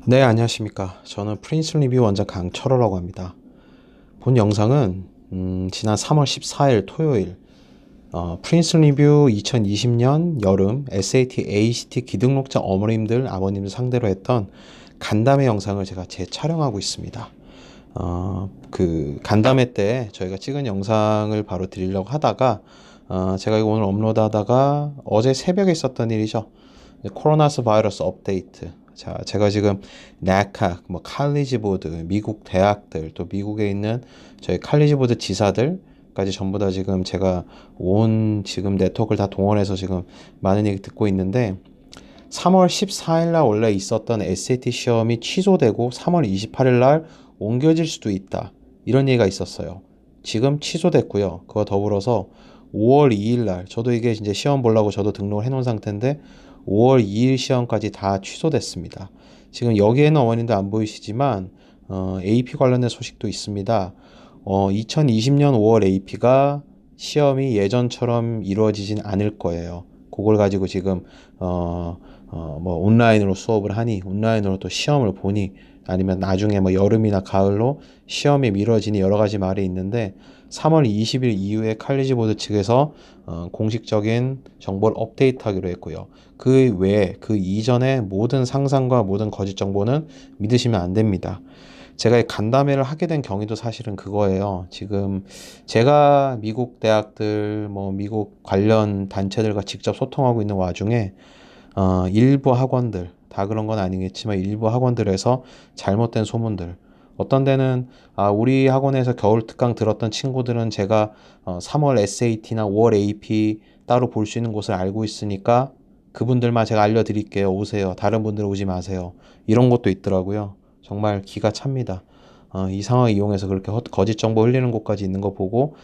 네, 안녕하십니까. 저는 프린스 리뷰 원장 강철호라고 합니다. 본 영상은 지난 3월 14일 토요일 프린스 리뷰 2020년 여름 SAT, ACT 기등록자 어머님들, 아버님들 상대로 했던 간담회 영상을 제가 재촬영하고 있습니다. 그 간담회 때 저희가 찍은 영상을 바로 드리려고 하다가 제가 이거 오늘 업로드하다가 어제 새벽에 있었던 일이죠. 코로나 바이러스 업데이트. 자, 제가 지금 NACAC, 뭐 칼리지 보드, 미국 대학들, 또 미국에 있는 저희 칼리지 보드 지사들까지 전부 다 지금 제가 온 지금 네트워크를 다 동원해서 지금 많은 얘기 듣고 있는데 3월 14일 날 원래 있었던 SAT 시험이 취소되고 3월 28일 날 옮겨질 수도 있다. 이런 얘기가 있었어요. 지금 취소됐고요. 그거 더불어서 5월 2일 날 저도 이게 이제 시험 보려고 저도 등록을 해놓은 상태인데 5월 2일 시험까지 다 취소됐습니다. 지금 여기에는 어머님들 안 보이시지만 AP 관련된 소식도 있습니다. 2020년 5월 AP가 시험이 예전처럼 이루어지진 않을 거예요. 그걸 가지고 지금 뭐 온라인으로 수업을 하니 온라인으로 또 시험을 보니 아니면 나중에 뭐 여름이나 가을로 시험이 미뤄지니 여러 가지 말이 있는데 3월 20일 이후에 칼리지 보드 측에서 공식적인 정보를 업데이트하기로 했고요. 그 외에 그 이전에 모든 상상과 모든 거짓 정보는 믿으시면 안 됩니다. 제가 간담회를 하게 된 경위도 사실은 그거예요. 지금 제가 미국 대학들, 뭐 미국 관련 단체들과 직접 소통하고 있는 와중에 일부 학원들, 다 그런 건 아니겠지만 일부 학원들에서 잘못된 소문들. 어떤 데는 우리 학원에서 겨울 특강 들었던 친구들은 제가 3월 SAT나 5월 AP 따로 볼 수 있는 곳을 알고 있으니까 그분들만 제가 알려드릴게요. 오세요. 다른 분들 오지 마세요. 이런 것도 있더라고요. 정말 기가 찹니다. 이 상황 이용해서 그렇게 거짓 정보 흘리는 곳까지 있는 거 보고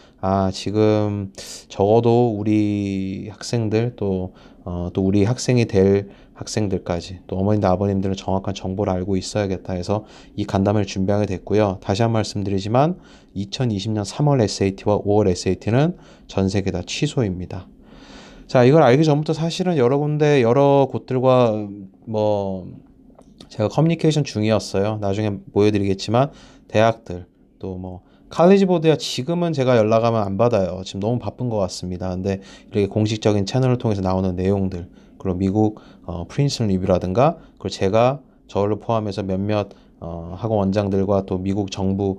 지금 적어도 우리 학생들 또 우리 학생이 될 학생들까지 또 어머님들 아버님들은 정확한 정보를 알고 있어야겠다 해서 이 간담회를 준비하게 됐고요. 다시 한 말씀드리지만 2020년 3월 SAT와 5월 SAT는 전 세계 다 취소입니다. 자, 이걸 알기 전부터 사실은 여러 군데 여러 곳들과 뭐 제가 커뮤니케이션 중이었어요. 나중에 보여드리겠지만 대학들 또 뭐 칼리지 보드야 지금은 제가 연락하면 안 받아요. 지금 너무 바쁜 것 같습니다. 근데 이렇게 공식적인 채널을 통해서 나오는 내용들 그리고 미국 프린스턴 리뷰라든가 그리고 제가 저를 포함해서 몇몇 학원 원장들과 또 미국 정부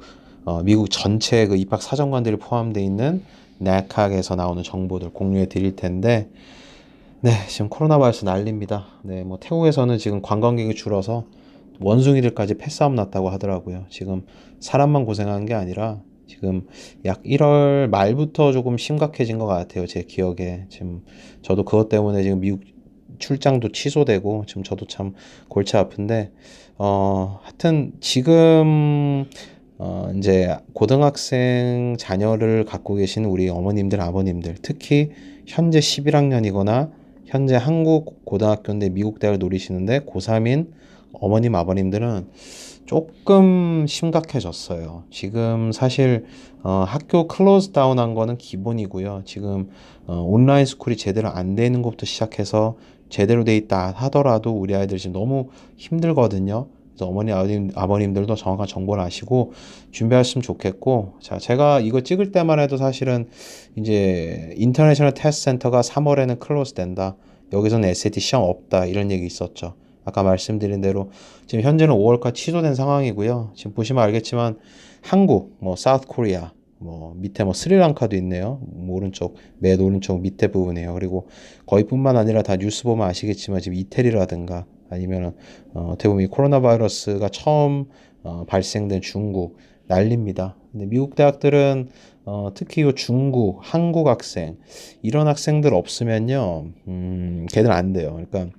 미국 전체 그 입학 사정관들이 포함되어 있는 NACAC에서 나오는 정보들 공유해 드릴 텐데 네, 지금 코로나 바이러스 난립니다. 네, 뭐 태국에서는 지금 관광객이 줄어서 원숭이들까지 폐싸움 났다고 하더라고요. 지금 사람만 고생하는 게 아니라 지금 약 1월 말부터 조금 심각해진 것 같아요. 제 기억에. 지금 저도 그것 때문에 지금 미국 출장도 취소되고 지금 저도 참 골치 아픈데 하여튼 지금 이제 고등학생 자녀를 갖고 계신 우리 어머님들, 아버님들, 특히 현재 11학년이거나 현재 한국 고등학교인데 미국 대학을 노리시는데 고3인 어머님, 아버님들은 조금 심각해졌어요. 지금 사실 학교 클로즈 다운한 거는 기본이고요. 지금 온라인 스쿨이 제대로 안 되는 것부터 시작해서 제대로 돼 있다 하더라도 우리 아이들 지금 너무 힘들거든요. 그래서 어머니, 아버님들도 정확한 정보를 아시고 준비하시면 좋겠고, 자, 제가 이거 찍을 때만 해도 사실은 이제 인터내셔널 테스트 센터가 3월에는 클로즈 된다. 여기서는 SAT 시험 없다. 이런 얘기 있었죠. 아까 말씀드린 대로 지금 현재는 5월까지 취소된 상황이고요. 지금 보시면 알겠지만 한국, 뭐 사우스 코리아, 뭐 밑에 뭐 스리랑카도 있네요. 오른쪽 맨 오른쪽 밑에 부분이에요. 그리고 거기뿐만 아니라 다 뉴스 보면 아시겠지만 지금 이태리라든가 아니면 어떻게 보면 이 코로나 바이러스가 처음 발생된 중국 난립니다. 근데 미국 대학들은 특히 이 중국, 한국 학생 이런 학생들 없으면요, 걔들 안 돼요. 그러니까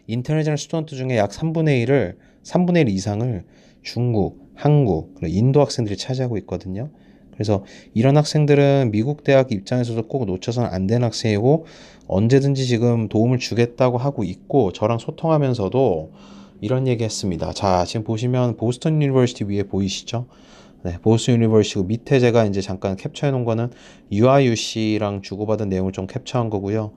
인터내셔널 스튜던트 중에 약 3분의 1 이상을 중국, 한국, 그리고 인도 학생들이 차지하고 있거든요. 그래서 이런 학생들은 미국 대학 입장에서도 꼭 놓쳐서는 안 되는 학생이고 언제든지 지금 도움을 주겠다고 하고 있고 저랑 소통하면서도 이런 얘기 했습니다. 자, 지금 보시면 보스턴 유니버시티 위에 보이시죠? 네, 보스턴 유니버시티 밑에 제가 이제 잠깐 캡처해 놓은 거는 UIUC랑 주고받은 내용을 좀 캡처한 거고요.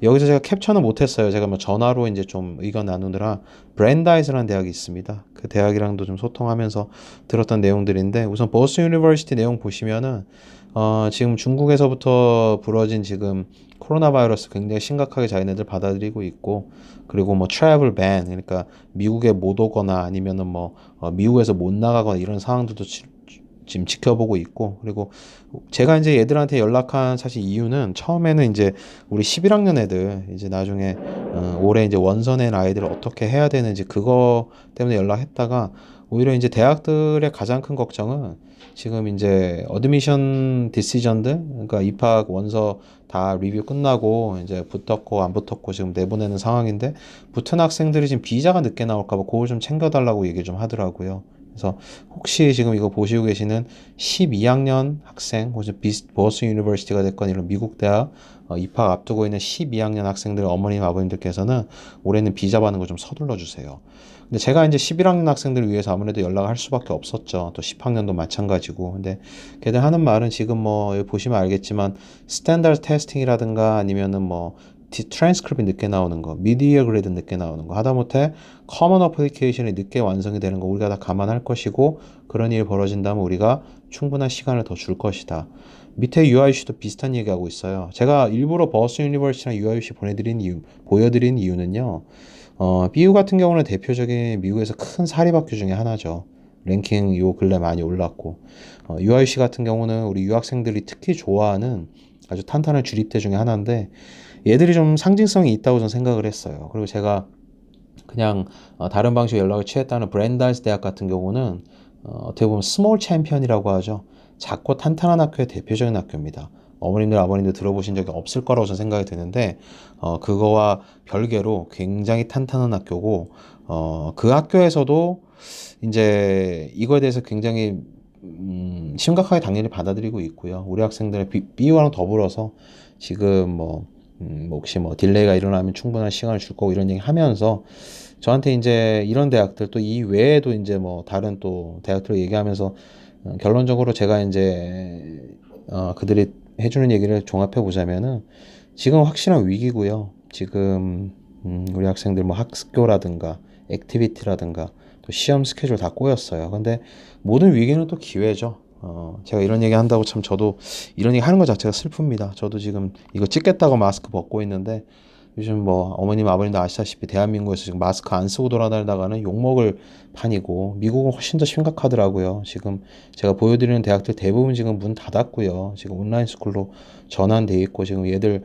여기서 제가 캡처는 못했어요. 제가 뭐 전화로 이제 좀 의견 나누느라 브랜다이스라는 대학이 있습니다. 그 대학이랑도 좀 소통하면서 들었던 내용들인데 우선 버스턴 유니버시티 내용 보시면은 지금 중국에서부터 불어진 지금 코로나 바이러스 굉장히 심각하게 자기네들 받아들이고 있고 그리고 뭐 트래블 밴 그러니까 미국에 못 오거나 아니면은 뭐 미국에서 못 나가거나 이런 상황들도 지금 지켜보고 있고 그리고 제가 이제 얘들한테 연락한 사실 이유는 처음에는 이제 우리 11학년 애들 이제 나중에 올해 이제 원서 낸 아이들을 어떻게 해야 되는지 그거 때문에 연락했다가 오히려 이제 대학들의 가장 큰 걱정은 지금 이제 어드미션 디시전들 그러니까 입학 원서 다 리뷰 끝나고 이제 붙었고 안 붙었고 지금 내보내는 상황인데 붙은 학생들이 지금 비자가 늦게 나올까 봐 그걸 좀 챙겨달라고 얘기 좀 하더라고요. 그래서 혹시 지금 이거 보시고 계시는 12학년 학생 혹은 버스턴 유니버시티가 됐건 이런 미국 대학 입학 앞두고 있는 12학년 학생들 어머님 아버님들께서는 올해는 비자 받는 거 좀 서둘러 주세요. 근데 제가 이제 11학년 학생들을 위해서 아무래도 연락을 할 수밖에 없었죠. 또 10학년도 마찬가지고. 근데 걔들 하는 말은 지금 뭐 여기 보시면 알겠지만 스탠다드 테스팅이라든가 아니면은 뭐 트랜스크립이 늦게 나오는 거, 미디어 그레이드 늦게 나오는 거, 하다못해 커먼 어플리케이션이 늦게 완성이 되는 거 우리가 다 감안할 것이고 그런 일이 벌어진다면 우리가 충분한 시간을 더 줄 것이다. 밑에 UIC도 비슷한 얘기하고 있어요. 제가 일부러 버스턴 유니버시티랑 UIC 보여드린 이유는요. BU 같은 경우는 대표적인 미국에서 큰 사립학교 중에 하나죠. 랭킹 요 근래 많이 올랐고 UIC 같은 경우는 우리 유학생들이 특히 좋아하는 아주 탄탄한 주립대 중에 하나인데 얘들이 좀 상징성이 있다고 저는 생각을 했어요. 그리고 제가 그냥 다른 방식으로 연락을 취했다는 브랜다이스 대학 같은 경우는 어떻게 보면 스몰 챔피언이라고 하죠. 작고 탄탄한 학교의 대표적인 학교입니다. 어머님들 아버님들 들어보신 적이 없을 거라고 저는 생각이 드는데 그거와 별개로 굉장히 탄탄한 학교고 그 학교에서도 이제 이거에 대해서 굉장히 심각하게 당연히 받아들이고 있고요. 우리 학생들의 BU와는 더불어서 지금 뭐 혹시 뭐 딜레이가 일어나면 충분한 시간을 줄 거고 이런 얘기 하면서 저한테 이제 이런 대학들 또 이 외에도 이제 뭐 다른 또 대학들 얘기하면서 결론적으로 제가 이제 그들이 해주는 얘기를 종합해 보자면은 지금 확실한 위기고요. 지금 우리 학생들 뭐 학교라든가 액티비티라든가 또 시험 스케줄 다 꼬였어요. 근데 모든 위기는 또 기회죠. 제가 이런 얘기 한다고 참 저도 이런 얘기 하는 것 자체가 슬픕니다. 저도 지금 이거 찍겠다고 마스크 벗고 있는데 요즘 뭐 어머님 아버님도 아시다시피 대한민국에서 지금 마스크 안 쓰고 돌아다니다가는 욕먹을 판이고 미국은 훨씬 더 심각하더라고요. 지금 제가 보여드리는 대학들 대부분 지금 문 닫았고요. 지금 온라인 스쿨로 전환돼 있고 지금 얘들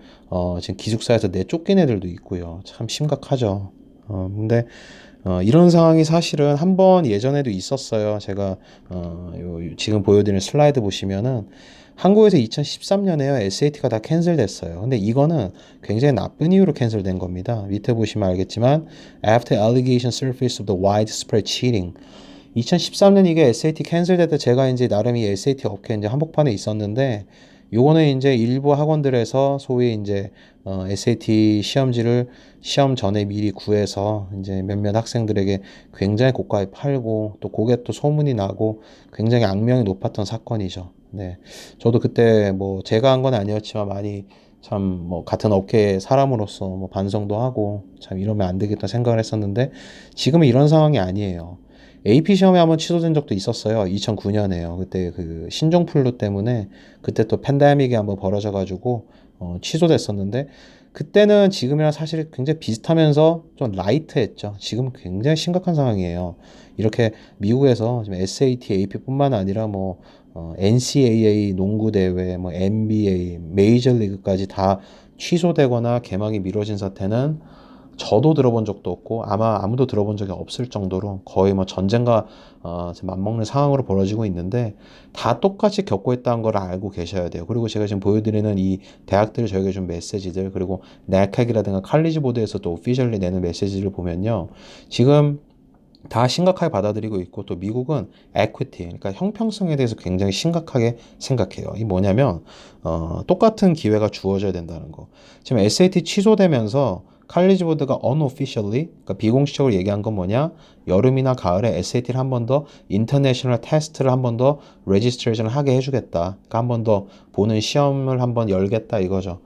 지금 기숙사에서 내쫓긴 애들도 있고요. 참 심각하죠. 근데 이런 상황이 사실은 한 번 예전에도 있었어요. 제가 지금 보여드리는 슬라이드 보시면은 한국에서 2013년에요. SAT가 다 캔슬됐어요. 근데 이거는 굉장히 나쁜 이유로 캔슬된 겁니다. 밑에 보시면 알겠지만 After allegation surfaced of the widespread cheating 2013년 이게 SAT 캔슬될 때 제가 이제 나름 이 SAT 업계 이제 한복판에 있었는데 요거는 이제 일부 학원들에서 소위 이제 SAT 시험지를 시험 전에 미리 구해서 이제 몇몇 학생들에게 굉장히 고가에 팔고 또 그게 또 소문이 나고 굉장히 악명이 높았던 사건이죠. 네. 저도 그때 뭐 제가 한 건 아니었지만 많이 참 뭐 같은 업계의 사람으로서 뭐 반성도 하고 참 이러면 안 되겠다 생각을 했었는데 지금은 이런 상황이 아니에요. AP 시험에 한번 취소된 적도 있었어요. 2009년에요. 그때 그 신종플루 때문에 그때 또 팬데믹이 한번 벌어져가지고 취소됐었는데 그때는 지금이랑 사실 굉장히 비슷하면서 좀 라이트했죠. 지금 굉장히 심각한 상황이에요. 이렇게 미국에서 지금 SAT, AP뿐만 아니라 뭐 NCAA 농구 대회, 뭐 NBA, 메이저리그까지 다 취소되거나 개막이 미뤄진 사태는 저도 들어본 적도 없고 아마 아무도 들어본 적이 없을 정도로 거의 뭐 전쟁과 맞먹는 상황으로 벌어지고 있는데 다 똑같이 겪고 있다는 걸 알고 계셔야 돼요. 그리고 제가 지금 보여드리는 이 대학들이 저에게 준 메시지들 그리고 넥학이라든가 칼리지 보드에서도 오피셜리 내는 메시지를 보면요. 지금 다 심각하게 받아들이고 있고 또 미국은 에퀴티 그러니까 형평성에 대해서 굉장히 심각하게 생각해요. 이 뭐냐면 똑같은 기회가 주어져야 된다는 거. 지금 SAT 취소되면서 칼리지 보드가 unofficially 그러니까 비공식적으로 얘기한 건 뭐냐? 여름이나 가을에 SAT를 한 번 더 인터내셔널 테스트를 한 번 더 레지스트레이션을 하게 해주겠다. 그러니까 한 번 더 보는 시험을 한 번 열겠다 이거죠.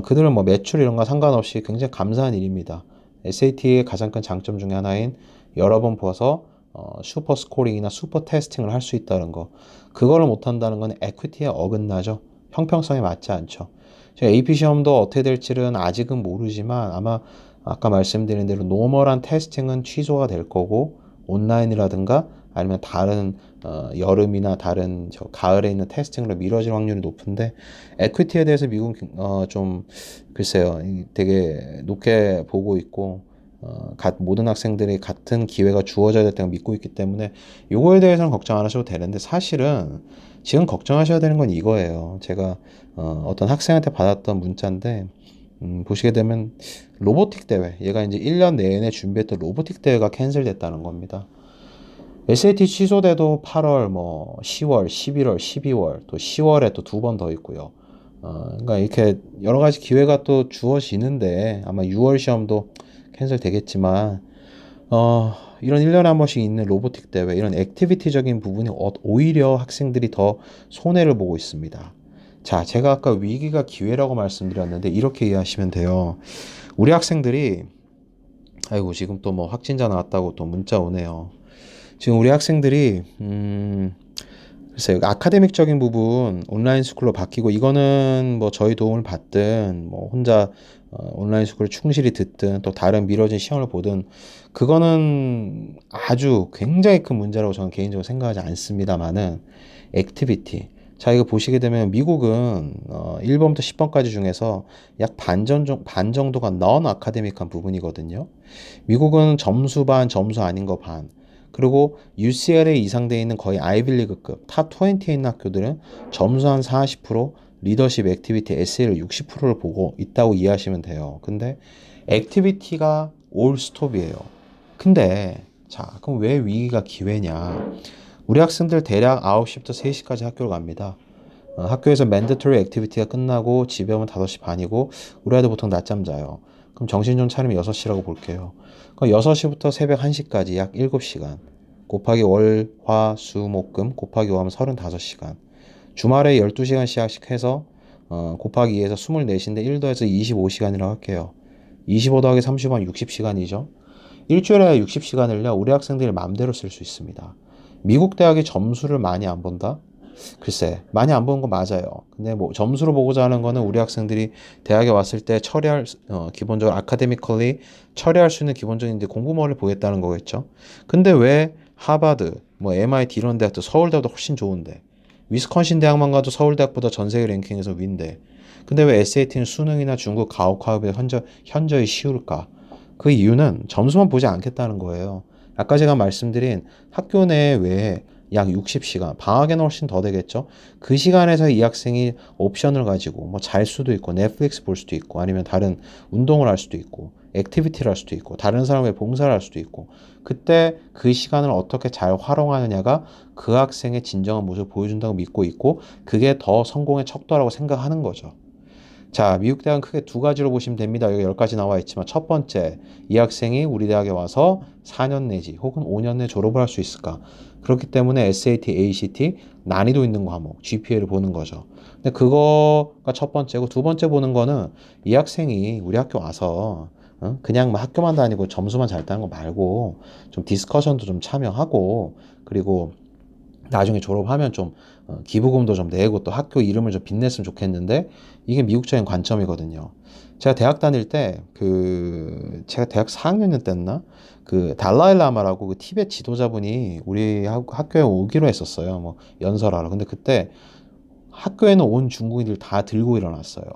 그들은 뭐 매출 이런 거 상관없이 굉장히 감사한 일입니다. SAT의 가장 큰 장점 중에 하나인 여러 번 봐서 슈퍼 스코링이나 슈퍼 테스팅을 할 수 있다는 거. 그거를 못한다는 건 에퀴티에 어긋나죠. 형평성에 맞지 않죠. AP 시험도 어떻게 될지는 아직은 모르지만 아마 아까 말씀드린 대로 노멀한 테스팅은 취소가 될 거고 온라인이라든가 아니면 다른 여름이나 다른 가을에 있는 테스팅으로 미뤄질 확률이 높은데 에퀴티에 대해서 미국은 좀 글쎄요 되게 높게 보고 있고 모든 학생들이 같은 기회가 주어져야 된다고 믿고 있기 때문에 요거에 대해서는 걱정 안 하셔도 되는데 사실은 지금 걱정하셔야 되는 건 이거예요. 제가 어떤 학생한테 받았던 문자인데 보시게 되면 로보틱 대회 얘가 이제 1년 내내 준비했던 로보틱 대회가 캔슬됐다는 겁니다. SAT 취소돼도 8월, 뭐 10월, 11월, 12월, 또 10월에 또 두 번 더 있고요. 그러니까 이렇게 여러 가지 기회가 또 주어지는데 아마 6월 시험도 캔슬 되겠지만 이런 1년에 한 번씩 있는 로보틱 대회, 이런 액티비티적인 부분이 오히려 학생들이 더 손해를 보고 있습니다. 자, 제가 아까 위기가 기회라고 말씀드렸는데 이렇게 이해하시면 돼요. 우리 학생들이 아이고 지금 또 뭐 확진자 나왔다고 또 문자 오네요. 지금 우리 학생들이 글쎄요 아카데믹적인 부분 온라인 스쿨로 바뀌고 이거는 뭐 저희 도움을 받든 뭐 혼자 온라인 스쿨을 충실히 듣든 또 다른 미뤄진 시험을 보든 그거는 아주 굉장히 큰 문제라고 저는 개인적으로 생각하지 않습니다만은 액티비티 자 이거 보시게 되면 미국은 1번부터 10번까지 중에서 약 반 정도가 넌 아카데믹한 부분이거든요. 미국은 점수 반 점수 아닌 거 반 그리고 UCLA 이상 돼 있는 거의 아이빌리그급 탑 20에 있는 학교들은 점수 한 40%, 리더십, 액티비티, 에세이를 60%를 보고 있다고 이해하시면 돼요. 근데 액티비티가 올 스톱이에요. 근데 자, 그럼 왜 위기가 기회냐? 우리 학생들 대략 9시부터 3시까지 학교를 갑니다. 학교에서 맨데토리 액티비티가 끝나고 집에 오면 5시 반이고 우리 아이들 보통 낮잠 자요. 그럼 정신 좀 차리면 6시라고 볼게요. 그럼 6시부터 새벽 1시까지 약 7시간 곱하기 월, 화, 수, 목, 금 곱하기 5 하면 35시간 주말에 12시간씩 해서 곱하기 2해서 24시인데 1 더해서 25시간이라고 할게요. 25 더하기 30은 60시간이죠. 일주일에 60시간을요 우리 학생들이 마음대로 쓸 수 있습니다. 미국 대학이 점수를 많이 안 본다? 글쎄 많이 안 보는 거 맞아요. 근데 뭐 점수로 보고자 하는 거는 우리 학생들이 대학에 왔을 때 처리할 기본적으로 아카데미컬리 처리할 수 있는 기본적인 이제 공부물을 보겠다는 거겠죠. 근데 왜 하버드, 뭐 MIT 이런 대학도 서울대보다 훨씬 좋은데 위스콘신 대학만 가도 서울대학보다 전 세계 랭킹에서 위인데 근데 왜 SAT는 수능이나 중국 가옥화업에 현저히 쉬울까? 그 이유는 점수만 보지 않겠다는 거예요. 아까 제가 말씀드린 학교 내에 왜 약 60시간, 방학에는 훨씬 더 되겠죠. 그 시간에서 이 학생이 옵션을 가지고 뭐 잘 수도 있고 넷플릭스 볼 수도 있고 아니면 다른 운동을 할 수도 있고 액티비티를 할 수도 있고 다른 사람의 봉사를 할 수도 있고 그때 그 시간을 어떻게 잘 활용하느냐가 그 학생의 진정한 모습을 보여준다고 믿고 있고 그게 더 성공의 척도라고 생각하는 거죠. 자, 미국 대학은 크게 두 가지로 보시면 됩니다. 여기 10가지 나와 있지만 첫 번째, 이 학생이 우리 대학에 와서 4년 내지 혹은 5년 내 졸업을 할 수 있을까? 그렇기 때문에 SAT, ACT 난이도 있는 과목, GPA를 보는 거죠. 근데 그거가 첫 번째고 두 번째 보는 거는 이 학생이 우리 학교 와서 그냥 뭐 학교만 다니고 점수만 잘 따는 거 말고 좀 디스커션도 좀 참여하고 그리고 나중에 졸업하면 좀 기부금도 좀 내고 또 학교 이름을 좀 빛냈으면 좋겠는데 이게 미국적인 관점이거든요. 제가 대학 다닐 때 제가 대학 4학년 때였나 그 달라이 라마라고 그 티베트 지도자분이 우리 학교에 오기로 했었어요. 뭐 연설하러. 근데 그때 학교에는 온 중국인들 다 들고 일어났어요.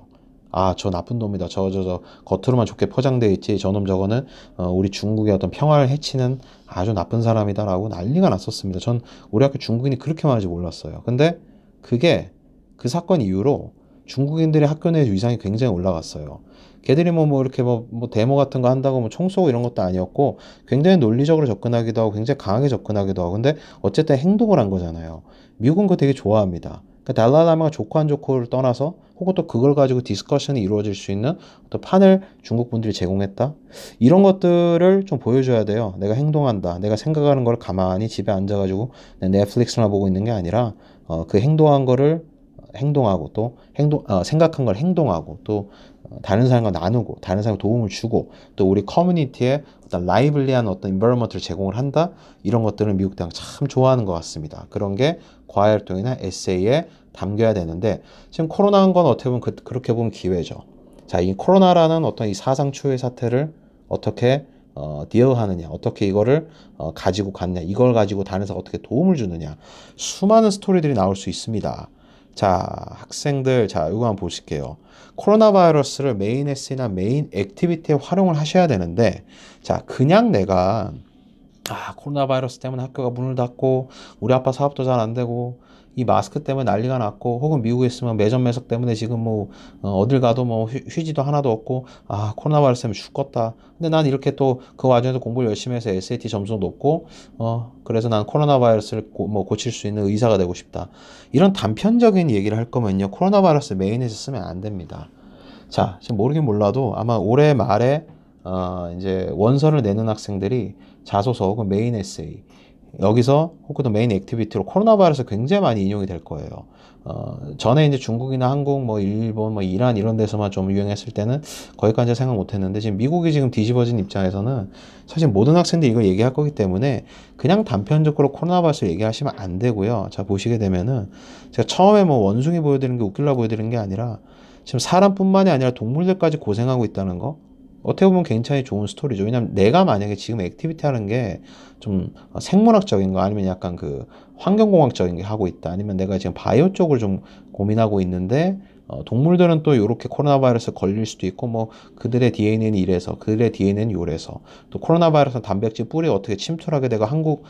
아, 저 나쁜 놈이다. 겉으로만 좋게 포장되어 있지. 저놈 저거는, 우리 중국의 어떤 평화를 해치는 아주 나쁜 사람이다라고 난리가 났었습니다. 전 우리 학교 중국인이 그렇게 많은지 몰랐어요. 근데 그게 그 사건 이후로 중국인들의 학교 내 위상이 굉장히 올라갔어요. 걔들이 뭐 이렇게 뭐 데모 같은 거 한다고 뭐 총 쏘고 이런 것도 아니었고 굉장히 논리적으로 접근하기도 하고 굉장히 강하게 접근하기도 하고 근데 어쨌든 행동을 한 거잖아요. 미국은 그거 되게 좋아합니다. 그러니까 달라이라마가 좋고 안 좋고를 떠나서 혹은 또 그걸 가지고 디스커션이 이루어질 수 있는 어떤 판을 중국 분들이 제공했다. 이런 것들을 좀 보여줘야 돼요. 내가 행동한다. 내가 생각하는 걸 가만히 집에 앉아가지고 넷플릭스나 보고 있는 게 아니라 그 행동한 거를 행동하고 또 생각한 걸 행동하고 또 다른 사람과 나누고 다른 사람에 도움을 주고 또 우리 커뮤니티에 어떤 라이블리한 어떤 인바이러먼트를 제공을 한다. 이런 것들을 미국 대학 참 좋아하는 것 같습니다. 그런 게 과외활동이나 에세이에 담겨야 되는데 지금 코로나인 건 어떻게 보면 그렇게 보면 기회죠. 자, 이 코로나라는 어떤 이 사상 초유의 사태를 어떻게 딜하느냐, 어떻게 이거를 가지고 갔냐, 이걸 가지고 다른 사람 어떻게 도움을 주느냐, 수많은 스토리들이 나올 수 있습니다. 자, 학생들, 자, 이거 한번 보실게요. 코로나 바이러스를 메인 에세이나 메인 액티비티에 활용을 하셔야 되는데, 자, 그냥 내가 코로나 바이러스 때문에 학교가 문을 닫고 우리 아빠 사업도 잘 안 되고 이 마스크 때문에 난리가 났고 혹은 미국에 있으면 매점 매석 때문에 지금 뭐 어딜 가도 뭐 휴지도 하나도 없고 코로나 바이러스 때문에 죽겠다. 근데 난 이렇게 또 그 와중에서 공부를 열심히 해서 SAT 점수도 높고 그래서 난 코로나 바이러스를 고칠 수 있는 의사가 되고 싶다. 이런 단편적인 얘기를 할 거면요. 코로나 바이러스 메인에서 쓰면 안 됩니다. 자, 지금 모르긴 몰라도 아마 올해 말에 이제 원서를 내는 학생들이 자소서 혹은 메인 에세이 여기서 혹은 메인 액티비티로 코로나 바이러스 굉장히 많이 인용이 될 거예요. 전에 이제 중국이나 한국, 뭐 일본, 뭐 이란 이런 데서만 좀 유행했을 때는 거기까지 생각 못 했는데 지금 미국이 지금 뒤집어진 입장에서는 사실 모든 학생들이 이걸 얘기할 거기 때문에 그냥 단편적으로 코로나 바이러스 얘기하시면 안 되고요. 자, 보시게 되면은 제가 처음에 뭐 원숭이 보여드리는 게 웃기려고 보여드리는 게 아니라 지금 사람뿐만이 아니라 동물들까지 고생하고 있다는 거 어떻게 보면 굉장히 좋은 스토리죠. 왜냐면 내가 만약에 지금 액티비티 하는 게 좀 생물학적인 거 아니면 약간 그 환경공학적인 게 하고 있다. 아니면 내가 지금 바이오 쪽을 좀 고민하고 있는데 동물들은 또 이렇게 코로나 바이러스 걸릴 수도 있고 뭐 그들의 DNA는 이래서 그들의 DNA는 요래서 또 코로나 바이러스는 단백질 뿌리에 어떻게 침투하게 되고 한국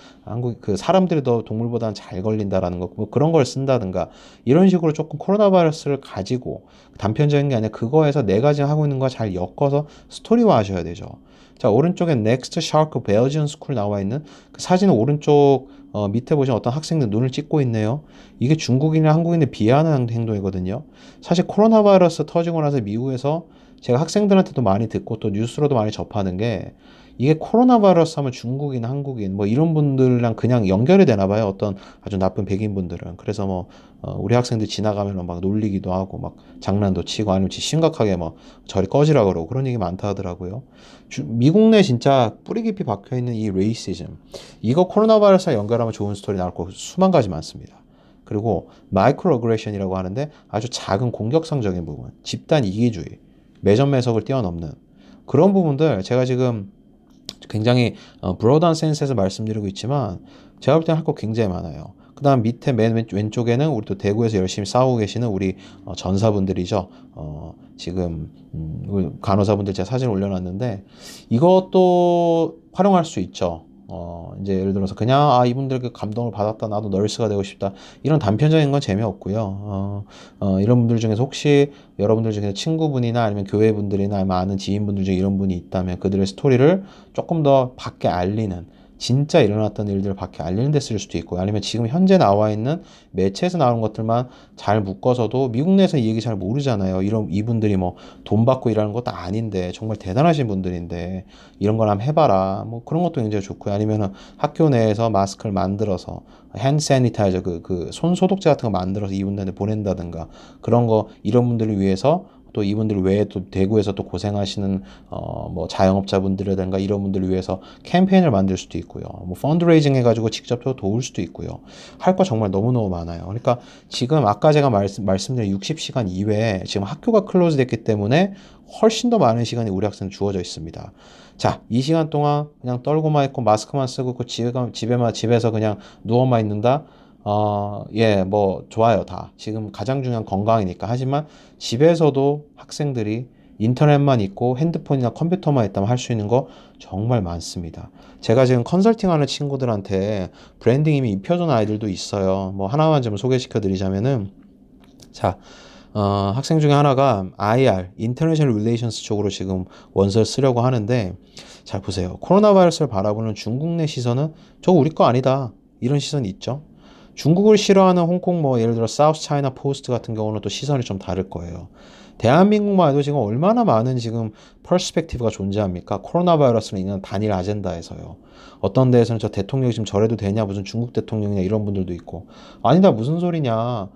그 사람들이 더 동물보다는 잘 걸린다라는 거 뭐 그런 걸 쓴다든가 이런 식으로 조금 코로나 바이러스를 가지고 단편적인 게 아니라 그거에서 내가 지금 하고 있는 거 잘 엮어서 스토리화 하셔야 되죠. 자, 오른쪽에 Next Shark Belgian School 나와 있는 그 사진 오른쪽 밑에 보시면 어떤 학생들 눈을 찍고 있네요. 이게 중국인이나 한국인을 비하하는 행동이거든요. 사실 코로나 바이러스 터지고 나서 미국에서 제가 학생들한테도 많이 듣고 또 뉴스로도 많이 접하는 게 이게 코로나 바이러스 하면 중국인, 한국인 뭐 이런 분들이랑 그냥 연결이 되나 봐요. 어떤 아주 나쁜 백인 분들은. 그래서 뭐 우리 학생들 지나가면 막 놀리기도 하고 막 장난도 치고 아니면 심각하게 뭐 저리 꺼지라 그러고 그런 얘기 많다 하더라고요. 미국 내 진짜 뿌리 깊이 박혀 있는 이 레이시즘 이거 코로나 바이러스와 연결하면 좋은 스토리 나올 거 수만 가지 많습니다. 그리고 마이크로 어그레션이라고 하는데 아주 작은 공격성적인 부분, 집단 이기주의, 매점 매석을 뛰어넘는 그런 부분들 제가 지금 굉장히 브로드한 센스에서 말씀드리고 있지만 제가 볼 때는 할 거 굉장히 많아요. 그 다음 밑에 맨 왼쪽에는 우리 또 대구에서 열심히 싸우고 계시는 우리 전사분들이죠. 지금 간호사분들 제가 사진 올려놨는데 이것도 활용할 수 있죠. 이제 예를 들어서 그냥 이분들께 감동을 받았다 나도 널스가 되고 싶다 이런 단편적인 건 재미없고요. 이런 분들 중에서 혹시 여러분들 중에서 친구분이나 아니면 교회분들이나 아니면 아는 지인분들 중에 이런 분이 있다면 그들의 스토리를 조금 더 밖에 알리는 진짜 일어났던 일들을 밖에 알리는 데 쓸 수도 있고 아니면 지금 현재 나와 있는 매체에서 나오는 것들만 잘 묶어서도 미국 내에서 이 얘기 잘 모르잖아요. 이분들이 뭐 돈 받고 일하는 것도 아닌데 정말 대단하신 분들인데 이런 걸 한번 해봐라. 뭐 그런 것도 굉장히 좋고요. 아니면은 학교 내에서 마스크를 만들어서 핸드 세니타이저 그 손 소독제 같은 거 만들어서 이분들한테 보낸다든가 그런 거 이런 분들을 위해서 또 이분들 외에 또 대구에서 또 고생하시는 뭐 자영업자분들이라든가 이런 분들을 위해서 캠페인을 만들 수도 있고요. 뭐 펀드레이징 해가지고 직접 또 도울 수도 있고요. 할 거 정말 너무너무 많아요. 그러니까 지금 아까 제가 말씀드린 60시간 이외에 지금 학교가 클로즈 됐기 때문에 훨씬 더 많은 시간이 우리 학생 주어져 있습니다. 자, 이 시간 동안 그냥 떨고만 있고 마스크만 쓰고 있고 집에서 그냥 누워만 있는다. 뭐 좋아요 다. 지금 가장 중요한 건강이니까. 하지만 집에서도 학생들이 인터넷만 있고 핸드폰이나 컴퓨터만 있다면 할 수 있는 거 정말 많습니다. 제가 지금 컨설팅하는 친구들한테 브랜딩 이미 입혀준 아이들도 있어요. 뭐 하나만 좀 소개시켜 드리자면은 자, 학생 중에 하나가 IR, International Relations 쪽으로 지금 원서를 쓰려고 하는데 잘 보세요. 코로나 바이러스를 바라보는 중국 내 시선은 저거 우리 거 아니다. 이런 시선이 있죠. 중국을 싫어하는 홍콩 뭐 예를 들어 사우스 차이나 포스트 같은 경우는 또 시선이 좀 다를 거예요. 대한민국만 해도 지금 얼마나 많은 지금 퍼스펙티브가 존재합니까? 코로나 바이러스로 인한 단일 아젠다에서요. 어떤 데에서는 저 대통령이 지금 저래도 되냐 무슨 중국 대통령이냐 이런 분들도 있고 아니다 무슨 소리냐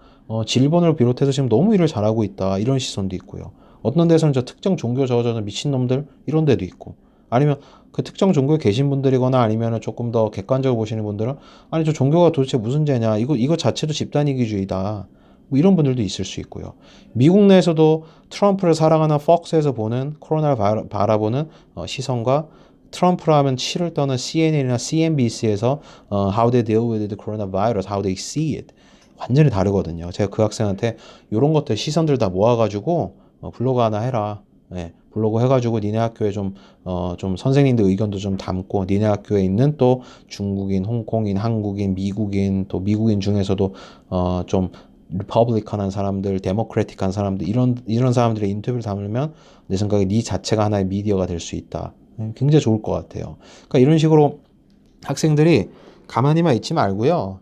일본을 비롯해서 지금 너무 일을 잘하고 있다. 이런 시선도 있고요. 어떤 데서는 저 특정 종교 저는 미친놈들 이런 데도 있고 아니면 그 특정 종교에 계신 분들이거나 아니면 조금 더 객관적으로 보시는 분들은 아니 저 종교가 도대체 무슨 죄냐 이거 자체도 집단이기주의다 뭐 이런 분들도 있을 수 있고요. 미국 내에서도 트럼프를 사랑하는 폭스에서 보는 코로나를 바라보는 시선과 트럼프라 하면 치를 떠는 CNN이나 CNBC에서 How they deal with the coronavirus, how they see it 완전히 다르거든요. 제가 그 학생한테 이런 것들 시선들 다 모아가지고 블로그 하나 해라. 예, 블로그 해가지고 니네 학교에 좀 선생님들 의견도 좀 담고 니네 학교에 있는 또 중국인, 홍콩인, 한국인, 미국인 또 미국인 중에서도 좀 리퍼블리칸한 사람들, 데모크래틱한 사람들 이런 사람들의 인터뷰를 담으면 내 생각에 네 자체가 하나의 미디어가 될 수 있다. 굉장히 좋을 것 같아요. 그러니까 이런 식으로 학생들이 가만히만 있지 말고요.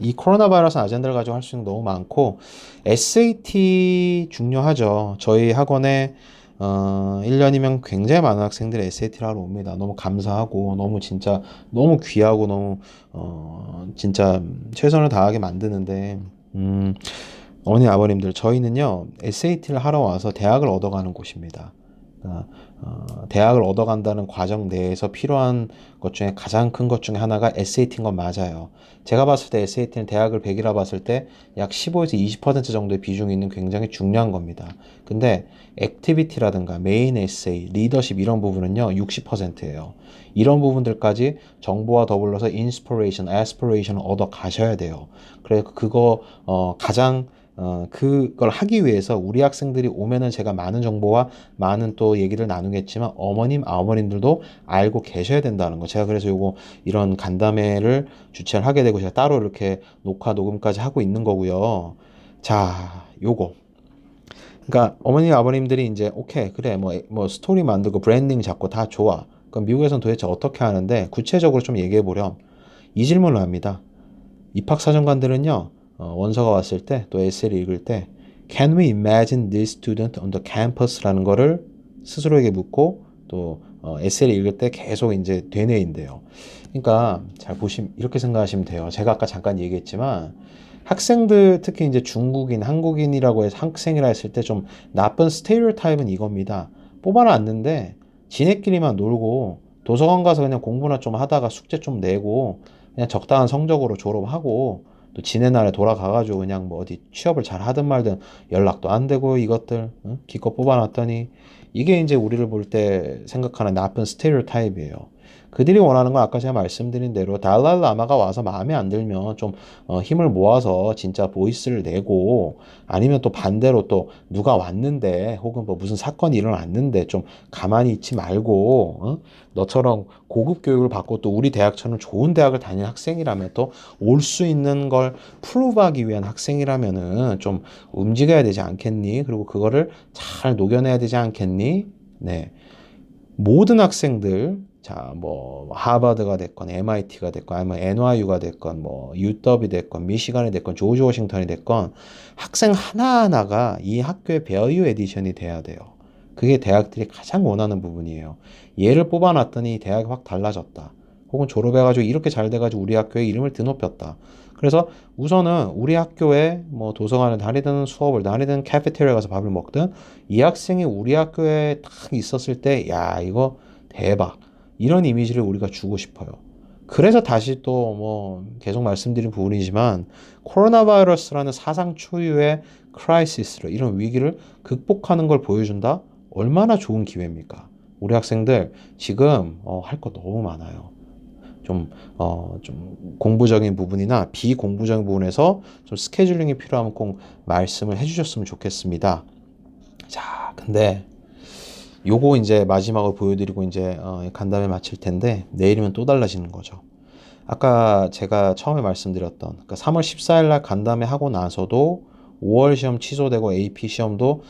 이 코로나 바이러스 아젠다를 가지고 할 수 있는 게 너무 많고, SAT 중요하죠. 저희 학원에, 1년이면 굉장히 많은 학생들이 SAT를 하러 옵니다. 너무 감사하고, 너무 귀하고, 진짜 최선을 다하게 만드는데, 어머니, 아버님들, 저희는요, SAT를 하러 와서 대학을 얻어가는 곳입니다. 대학을 얻어간다는 과정 내에서 필요한 것 중에 가장 큰 것 중에 하나가 SAT인 건 맞아요. 제가 봤을 때 SAT는 대학을 100이라 봤을 때 약 15에서 20% 정도의 비중이 있는 굉장히 중요한 겁니다. 근데 액티비티라든가 메인 에세이, 리더십 이런 부분은요 60%예요. 이런 부분들까지 정보와 더불어서 인스피레이션, 애스피레이션을 얻어 가셔야 돼요. 그래서 그거 가장 그걸 하기 위해서 우리 학생들이 오면은 제가 많은 정보와 많은 또 얘기를 나누겠지만 어머님, 아버님들도 알고 계셔야 된다는 거. 제가 그래서 이런 간담회를 주최를 하게 되고 제가 따로 이렇게 녹화, 녹음까지 하고 있는 거고요. 자, 그러니까 어머님, 아버님들이 이제 오케이, 그래, 뭐 스토리 만들고 브랜딩 잡고 다 좋아. 그럼 미국에서는 도대체 어떻게 하는데 구체적으로 좀 얘기해 보렴. 이 질문을 합니다. 입학사정관들은요, 원서가 왔을 때, 또 에세이를 읽을 때, Can we imagine this student on the campus라는 거를 스스로에게 묻고, 또, 에세이를 읽을 때 계속 이제 되뇌인데요. 그러니까, 이렇게 생각하시면 돼요. 제가 아까 잠깐 얘기했지만, 학생들, 특히 이제 중국인, 한국인이라고 해서 학생이라 했을 때 좀 나쁜 스테레오타입은 이겁니다. 뽑아놨는데, 지네끼리만 놀고, 도서관 가서 그냥 공부나 좀 하다가 숙제 좀 내고, 그냥 적당한 성적으로 졸업하고 또 지네 날에 돌아가가지고 그냥 뭐 어디 취업을 잘 하든 말든 연락도 안 되고 이것들 기껏 뽑아놨더니 이게 이제 우리를 볼 때 생각하는 나쁜 스테레오타입이에요. 그들이 원하는 건 아까 제가 말씀드린 대로 달랄라마가 와서 마음에 안 들면 좀 힘을 모아서 진짜 보이스를 내고 아니면 또 반대로 또 누가 왔는데 혹은 뭐 무슨 사건이 일어났는데 좀 가만히 있지 말고 너처럼 고급 교육을 받고 또 우리 대학처럼 좋은 대학을 다니는 학생이라면 또 올 수 있는 걸 프루브하기 위한 학생이라면은 좀 움직여야 되지 않겠니? 그리고 그거를 잘 녹여내야 되지 않겠니? 네. 모든 학생들, 자, 뭐, 하버드가 됐건, MIT가 됐건, 아니면 NYU가 됐건, 뭐, UW이 됐건, 미시간이 됐건, 조지 워싱턴이 됐건, 학생 하나하나가 이 학교의 밸류 에디션이 돼야 돼요. 그게 대학들이 가장 원하는 부분이에요. 얘를 뽑아놨더니 대학이 확 달라졌다. 혹은 졸업해가지고 이렇게 잘 돼가지고 우리 학교의 이름을 드높였다. 그래서 우선은 우리 학교에 뭐 도서관을 다니든 수업을 다니든 카페테리아 가서 밥을 먹든 이 학생이 우리 학교에 딱 있었을 때, 야, 이거 대박. 이런 이미지를 우리가 주고 싶어요. 그래서 다시 또 뭐 계속 말씀드린 부분이지만 코로나 바이러스라는 사상 초유의 크라이시스를 이런 위기를 극복하는 걸 보여준다? 얼마나 좋은 기회입니까? 우리 학생들 지금 할 거 너무 많아요. 좀 공부적인 부분이나 비공부적인 부분에서 좀 스케줄링이 필요하면 꼭 말씀을 해주셨으면 좋겠습니다. 자, 근데 요거 이제 마지막으로 보여드리고 이제 간담회 마칠 텐데 내일이면 또 달라지는 거죠. 아까 제가 처음에 말씀드렸던 그러니까 3월 14일 날 간담회 하고 나서도 5월 시험 취소되고 AP 시험도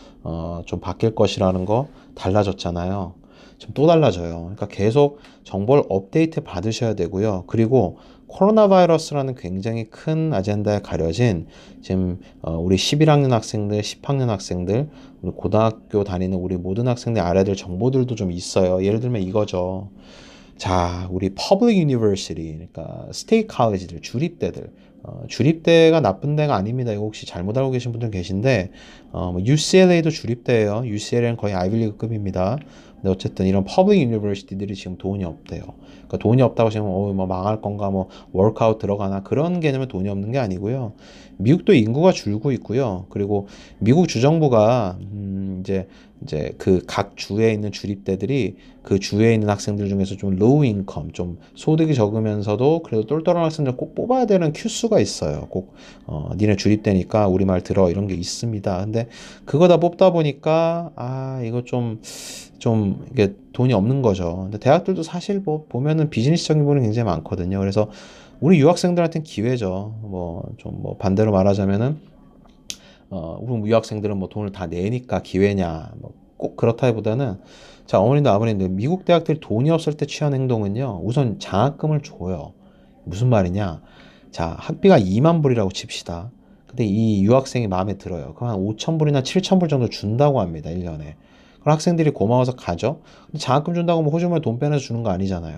좀 바뀔 것이라는 거 달라졌잖아요. 지금 또 달라져요. 그러니까 계속 정보를 업데이트 받으셔야 되고요. 그리고 코로나 바이러스라는 굉장히 큰 아젠다에 가려진 지금 우리 11학년 학생들, 10학년 학생들, 우리 고등학교 다니는 우리 모든 학생들 알아야 될 정보들도 좀 있어요. 예를 들면 이거죠. 자, 우리 퍼블릭 유니버시티, 그러니까 스테이트 칼리지들, 주립대들. 주립대가 나쁜 데가 아닙니다. 이거 혹시 잘못 알고 계신 분들 계신데, 뭐 UCLA도 주립대예요. UCLA는 거의 아이비리그급입니다. 근데 어쨌든 이런 퍼블릭 유니버시티들이 지금 돈이 없대요. 그러니까 돈이 없다고 하시면 뭐 망할 건가, 뭐 워크아웃 들어가나 그런 개념은 돈이 없는 게 아니고요. 미국도 인구가 줄고 있고요. 그리고 미국 주정부가 이제 그 각 주에 있는 주립대들이 그 주에 있는 학생들 중에서 좀 로우 인컴, 좀 소득이 적으면서도 그래도 똘똘한 학생들 꼭 뽑아야 되는 큐수가 있어요. 꼭 니네 주립대니까 우리 말 들어 이런 게 있습니다. 근데 그거 다 뽑다 보니까 이거 좀 이게 돈이 없는 거죠. 근데 대학들도 사실 뭐 보면은 비즈니스적인 부분이 굉장히 많거든요. 그래서 우리 유학생들한테는 기회죠. 뭐 좀 뭐 반대로 말하자면은 우리 유학생들은 뭐 돈을 다 내니까 기회냐, 뭐 꼭 그렇다기보다는 자, 어머님도 아버님도 미국 대학들이 돈이 없을 때 취한 행동은요, 우선 장학금을 줘요. 무슨 말이냐? 자, 학비가 2만 불이라고 칩시다. 근데 이 유학생이 마음에 들어요. 그럼 한 5천 불이나 7천 불 정도 준다고 합니다, 1년에. 그럼 학생들이 고마워서 가죠? 근데 장학금 준다고 뭐 호주머니 돈 빼내서 주는 거 아니잖아요.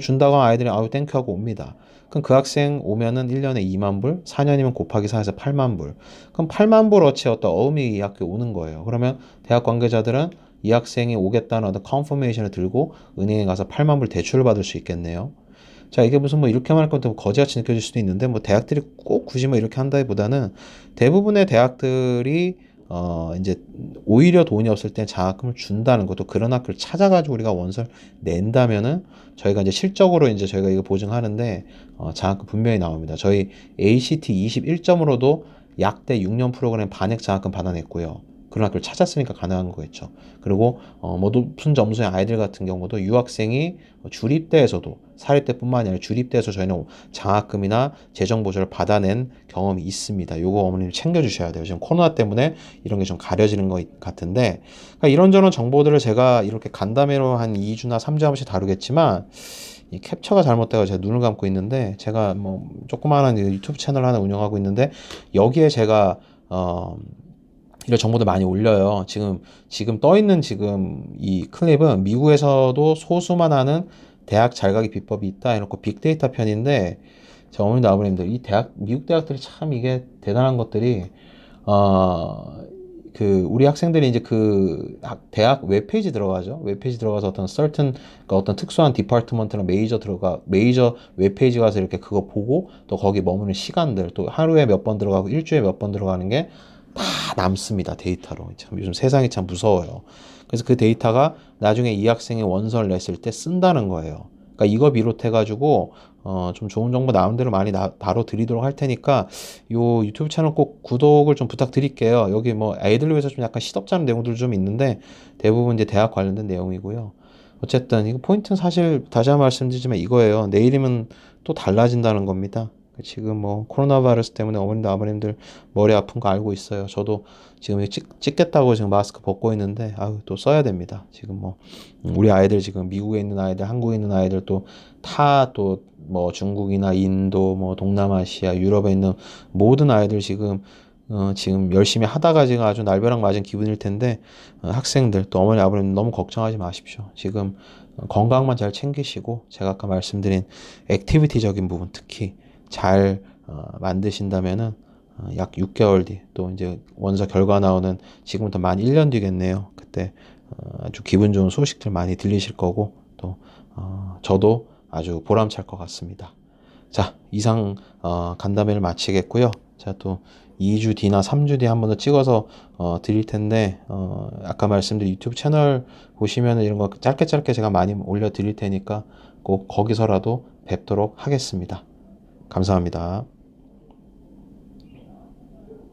준다고 하면 아이들이 아유 땡큐 하고 옵니다. 그럼 그 학생 오면은 1년에 2만 불, 4년이면 곱하기 4에서 8만 불. 그럼 8만 불어치 어떤 어음이 이 학교에 오는 거예요. 그러면 대학 관계자들은 이 학생이 오겠다는 어떤 컨퍼메이션을 들고 은행에 가서 8만 불 대출을 받을 수 있겠네요. 자, 이게 무슨 뭐 이렇게 말할 것도 거지같이 느껴질 수도 있는데 뭐 대학들이 꼭 굳이 뭐 이렇게 한다기보다는 대부분의 대학들이 이제 오히려 돈이 없을 때 장학금을 준다는 것도 그런 학교를 찾아가지고 우리가 원서를 낸다면은 저희가 이제 실적으로 이제 저희가 이거 보증하는데 장학금 분명히 나옵니다. 저희 ACT 21점으로도 약대 6년 프로그램 반액 장학금 받아냈고요. 그런 학교를 찾았으니까 가능한 거겠죠. 그리고 뭐 높은 점수의 아이들 같은 경우도 유학생이 주립대에서도 사립대뿐만 아니라 주립대에서 저희는 장학금이나 재정 보조를 받아낸 경험이 있습니다. 요거 어머님 챙겨주셔야 돼요. 지금 코로나 때문에 이런 게 좀 가려지는 것 같은데 그러니까 이런저런 정보들을 제가 이렇게 간담회로 한 2주나 3주 한 번씩 다루겠지만 이 캡처가 잘못돼서 제가 눈을 감고 있는데 제가 뭐 조그마한 유튜브 채널 하나 운영하고 있는데 여기에 제가 이런 정보도 많이 올려요. 지금 떠 있는 지금 이 클립은 미국에서도 소수만 하는 대학 잘 가기 비법이 있다 해놓고 빅데이터 편인데, 자, 어머님들, 아버님들, 미국 대학들이 참 이게 대단한 것들이, 우리 학생들이 이제 대학 웹페이지 들어가죠. 웹페이지 들어가서 그러니까 어떤 특수한 디파트먼트나 메이저 웹페이지 가서 이렇게 그거 보고 또 거기 머무는 시간들, 또 하루에 몇 번 들어가고 일주일에 몇 번 들어가는 게 다 남습니다. 데이터로. 참 요즘 세상이 참 무서워요. 그래서 그 데이터가 나중에 이 학생이 원서를 냈을 때 쓴다는 거예요. 그러니까 이거 비롯해가지고 좀 좋은 정보 나온 대로 많이 다뤄드리도록 할 테니까 요 유튜브 채널 꼭 구독을 좀 부탁드릴게요. 여기 뭐 애들을 위해서 좀 약간 시덥잖은 내용들 좀 있는데 대부분 이제 대학 관련된 내용이고요. 어쨌든 이거 포인트는 사실 다시 한번 말씀드리지만 이거예요. 내일이면 또 달라진다는 겁니다. 지금 뭐 코로나 바이러스 때문에 어머님들 아버님들 머리 아픈 거 알고 있어요. 저도 지금 찍겠다고 지금 마스크 벗고 있는데 또 써야 됩니다. 지금 뭐 우리 아이들 지금 미국에 있는 아이들, 한국에 있는 아이들 또 뭐 중국이나 인도, 뭐 동남아시아, 유럽에 있는 모든 아이들 지금 열심히 하다가 지금 아주 날벼락 맞은 기분일 텐데 학생들 또 어머니 아버님 너무 걱정하지 마십시오. 지금 건강만 잘 챙기시고 제가 아까 말씀드린 액티비티적인 부분 특히 잘 만드신다면은 약 6개월 뒤 또 이제 원서 결과 나오는 지금부터 만 1년 뒤겠네요. 그때 아주 기분 좋은 소식들 많이 들리실 거고 또 저도 아주 보람찰 것 같습니다. 자, 이상 간담회를 마치겠고요. 자, 또 2주 뒤나 3주 뒤에 한 번 더 찍어서 드릴 텐데 아까 말씀드린 유튜브 채널 보시면 이런 거 짧게 제가 많이 올려 드릴 테니까 꼭 거기서라도 뵙도록 하겠습니다. 감사합니다.